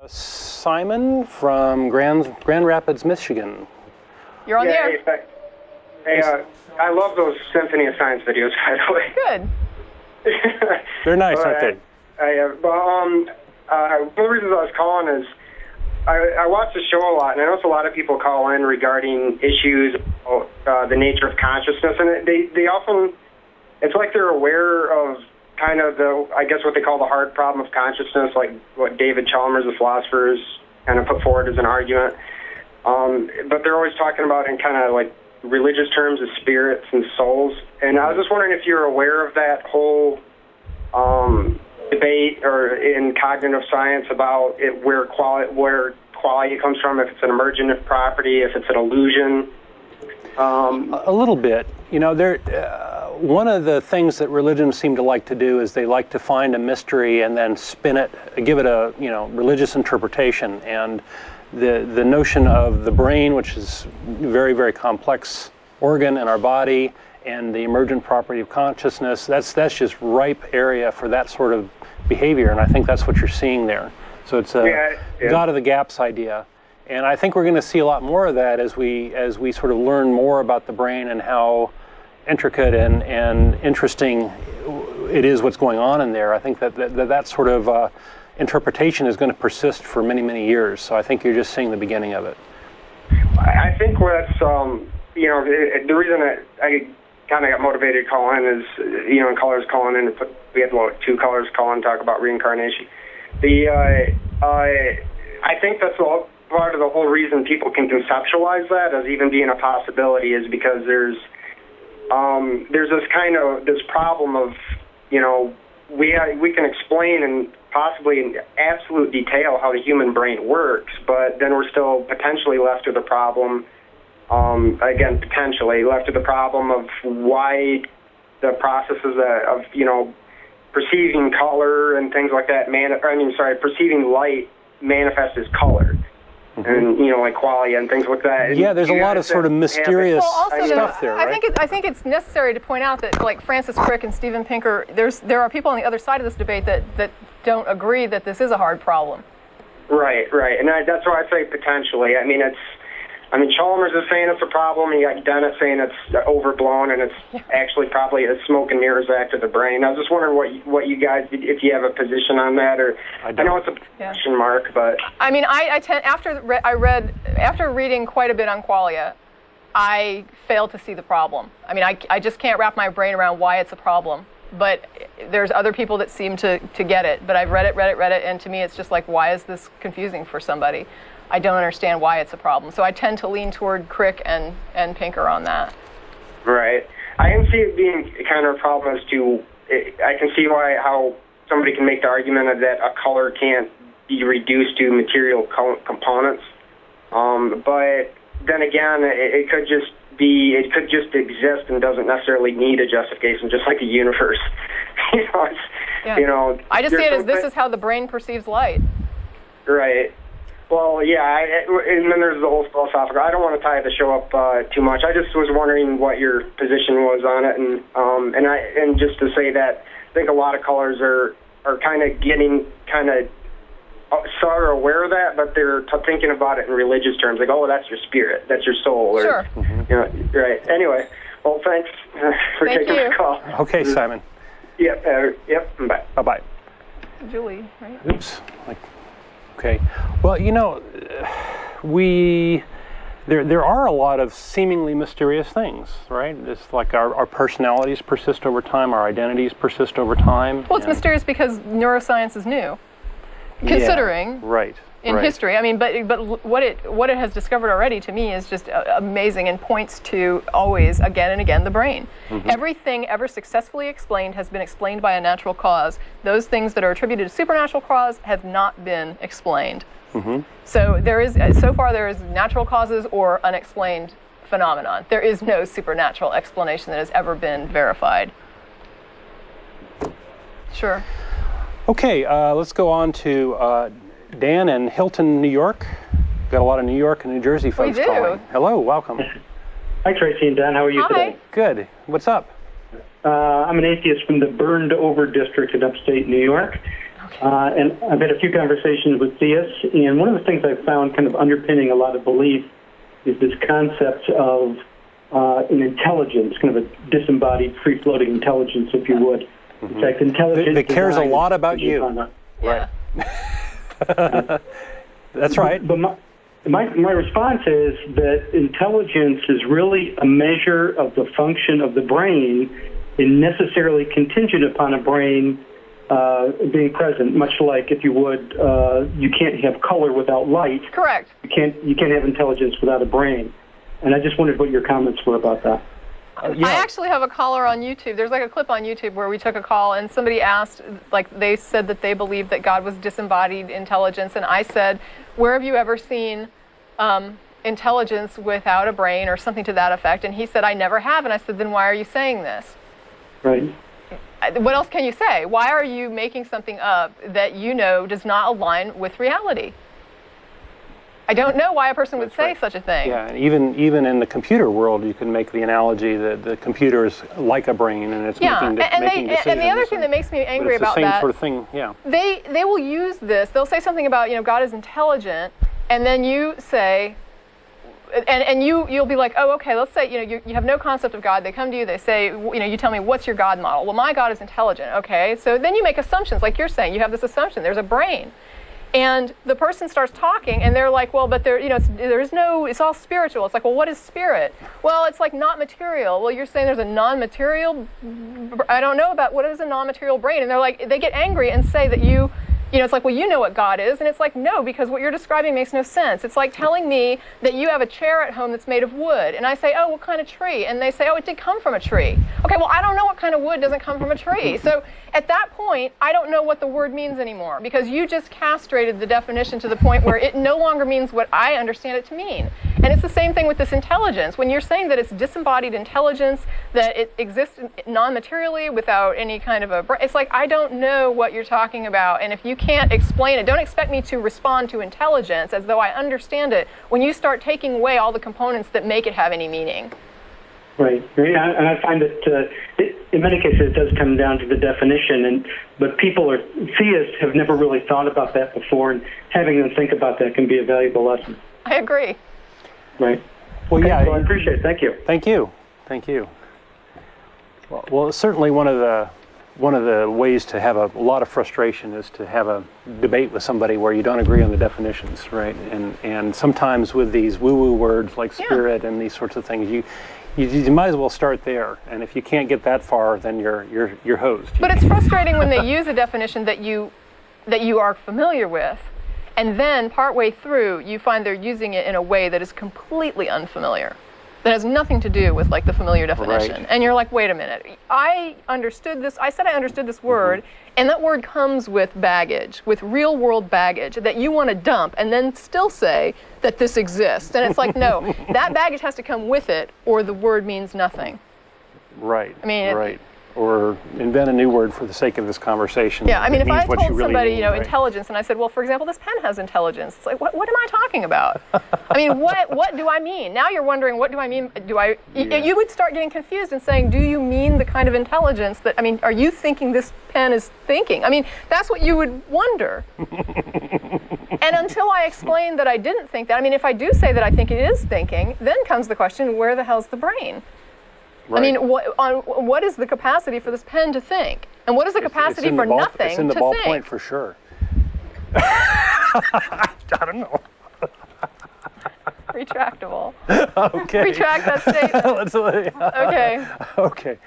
Simon from Grand Rapids, Michigan. You're on the air. Hey, I love those Symphony of Science videos, by the way. Good. They're nice, aren't they? One of the reasons I was calling is I watch the show a lot, and I notice a lot of people call in regarding issues of the nature of consciousness, and they often, it's like they're aware of kind of I guess what they call the hard problem of consciousness, like what David Chalmers, the philosopher, kind of put forward as an argument. But they're always talking about in kind of like religious terms of spirits and souls. And I was just wondering if you're aware of that whole debate or in cognitive science about where quality comes from, if it's an emergent property, if it's an illusion. A little bit. You know, one of the things that religions seem to like to do is they like to find a mystery and then spin it, give it a religious interpretation. And the notion of the brain, which is a very, very complex organ in our body, and the emergent property of consciousness, that's just ripe area for that sort of behavior, and I think that's what you're seeing there. So it's a God of the gaps idea. And I think we're going to see a lot more of that as we sort of learn more about the brain and how intricate and interesting it is what's going on in there. I think that sort of interpretation is going to persist for many, many years. So I think you're just seeing the beginning of it. I think what's the reason that I kind of got motivated to call in is and callers calling in. We had two callers call in and talk about reincarnation. I think that's all part of the whole reason people can conceptualize that as even being a possibility is because there's this problem of we can explain and possibly in absolute detail how the human brain works, but then we're still potentially left with the problem. Again, potentially left with the problem of why the processes of perceiving color and things like that perceiving light manifest as color. And like qualia and things like that. Yeah, there's a lot of sort of mysterious stuff there, right? I think it's necessary to point out that, like Francis Crick and Steven Pinker, there are people on the other side of this debate that don't agree that this is a hard problem. Right, and that's why I say potentially. Chalmers is saying it's a problem, and you got Dennett saying it's overblown, and it's actually probably a smoke and mirrors act of the brain. I was just wondering what you guys, if you have a position on that, or I know it's a question mark, but after reading quite a bit on qualia, I fail to see the problem. I just can't wrap my brain around why it's a problem. But there's other people that seem to get it. But I've read it, and to me it's just like, why is this confusing for somebody? I don't understand why it's a problem. So I tend to lean toward Crick and Pinker on that. Right. I can see it being kind of a problem as to, I can see how somebody can make the argument that a color can't be reduced to material components. But then again, it could just exist and doesn't necessarily need a justification, just like the universe. I just see it as this is how the brain perceives light. Right. Well, yeah, and then there's the whole philosophical. I don't want to tie the show up too much. I just was wondering what your position was on it, and just to say that I think a lot of callers are kind of getting sort of aware of that, but they're thinking about it in religious terms, like, oh, that's your spirit, that's your soul, sure. Right. Anyway, well, thanks for taking the call. Okay, Simon. Yep. Bye. Bye. Julie, right? Oops. Okay. Well, there are a lot of seemingly mysterious things, right? It's like our personalities persist over time, our identities persist over time. Well, it's mysterious because neuroscience is new, considering in history. But what it has discovered already, to me, is just amazing and points to always, again and again, the brain. Mm-hmm. Everything ever successfully explained has been explained by a natural cause. Those things that are attributed to supernatural cause have not been explained. Mm-hmm. So so far there is natural causes or unexplained phenomenon. There is no supernatural explanation that has ever been verified. Sure. Okay, let's go on to Dan in Hilton, New York. Got a lot of New York and New Jersey folks calling. Hello, welcome. Hi, Tracie and Dan. How are you today? Good. What's up? I'm an atheist from the burned-over district in upstate New York. And I've had a few conversations with theists, and one of the things I've found kind of underpinning a lot of belief is this concept of an intelligence, kind of a disembodied, free-floating intelligence, if you would. In fact, intelligence that cares a lot about you. Yeah. Right. That's right. But my response is that intelligence is really a measure of the function of the brain and necessarily contingent upon a brain being present, much like, if you would, you can't have color without light. Correct. You can't have intelligence without a brain. And I just wondered what your comments were about that. I actually have a caller on YouTube. There's like a clip on YouTube where we took a call and somebody asked, like they said that they believed that God was disembodied intelligence, and I said, where have you ever seen intelligence without a brain or something to that effect? And he said, I never have. And I said, then why are you saying this? Right. What else can you say? Why are you making something up that you know does not align with reality? I don't know why a person would say such a thing. Yeah, and even in the computer world, you can make the analogy that the computer is like a brain, and it's making decisions. And the other thing that makes me angry about that, it's the same sort of thing. Yeah. They will use this. They'll say something about, God is intelligent, and then you say, and you'll be like, oh, okay, let's say you have no concept of God. They come to you, they say, you tell me, what's your God model? Well, my God is intelligent. Okay, so then you make assumptions, like you're saying. You have this assumption. There's a brain. And the person starts talking, and they're like, well, but it's all spiritual. It's like, well, what is spirit? Well, it's like not material. Well, you're saying there's a non-material, I don't know about, what is a non-material brain? And they're like, they get angry and say that it's like, well, you know what God is. And it's like, no, because what you're describing makes no sense. It's like telling me that you have a chair at home that's made of wood. And I say, oh, what kind of tree? And they say, oh, it did come from a tree. Okay, well, I don't know what kind of wood doesn't come from a tree. So at that point, I don't know what the word means anymore, because you just castrated the definition to the point where it no longer means what I understand it to mean. And it's the same thing with this intelligence. When you're saying that it's disembodied intelligence, that it exists non-materially without any kind of it's like, I don't know what you're talking about. And if you can't explain it, don't expect me to respond to intelligence as though I understand it when you start taking away all the components that make it have any meaning. Right. Yeah, and I find that in many cases it does come down to the definition, but theists have never really thought about that before, and having them think about that can be a valuable lesson. I agree. Right. Well, okay, yeah. Well, I appreciate it. Thank you. Thank you. Thank you. Well, certainly one of the ways to have a lot of frustration is to have a debate with somebody where you don't agree on the definitions, right? And sometimes with these woo-woo words like spirit and these sorts of things, you might as well start there. And if you can't get that far, then you're hosed. But it's frustrating when they use a definition that you are familiar with, and then partway through you find they're using it in a way that is completely unfamiliar, that has nothing to do with like the familiar definition. Right. And you're like, wait a minute, I understood this. I said I understood this word, and that word comes with baggage, with real world baggage that you want to dump and then still say that this exists. And it's like, no, that baggage has to come with it, or the word means nothing. Right. I mean, right. Or invent a new word for the sake of this conversation. Yeah, I mean, if I told somebody, right? intelligence, and I said, well, for example, this pen has intelligence. It's like, what am I talking about? I mean, what do I mean? Now you're wondering, what do I mean? You would start getting confused and saying, do you mean the kind of intelligence that, I mean, are you thinking this pen is thinking? I mean, that's what you would wonder. And until I explain that I didn't think that, I mean, if I do say that I think it is thinking, then comes the question, where the hell's the brain? Right. I mean, what is the capacity for this pen to think? And what is the capacity for nothing to think? It's in the ballpoint for sure. I don't know. Retractable. Okay. Retract that statement. Okay. Okay. Okay.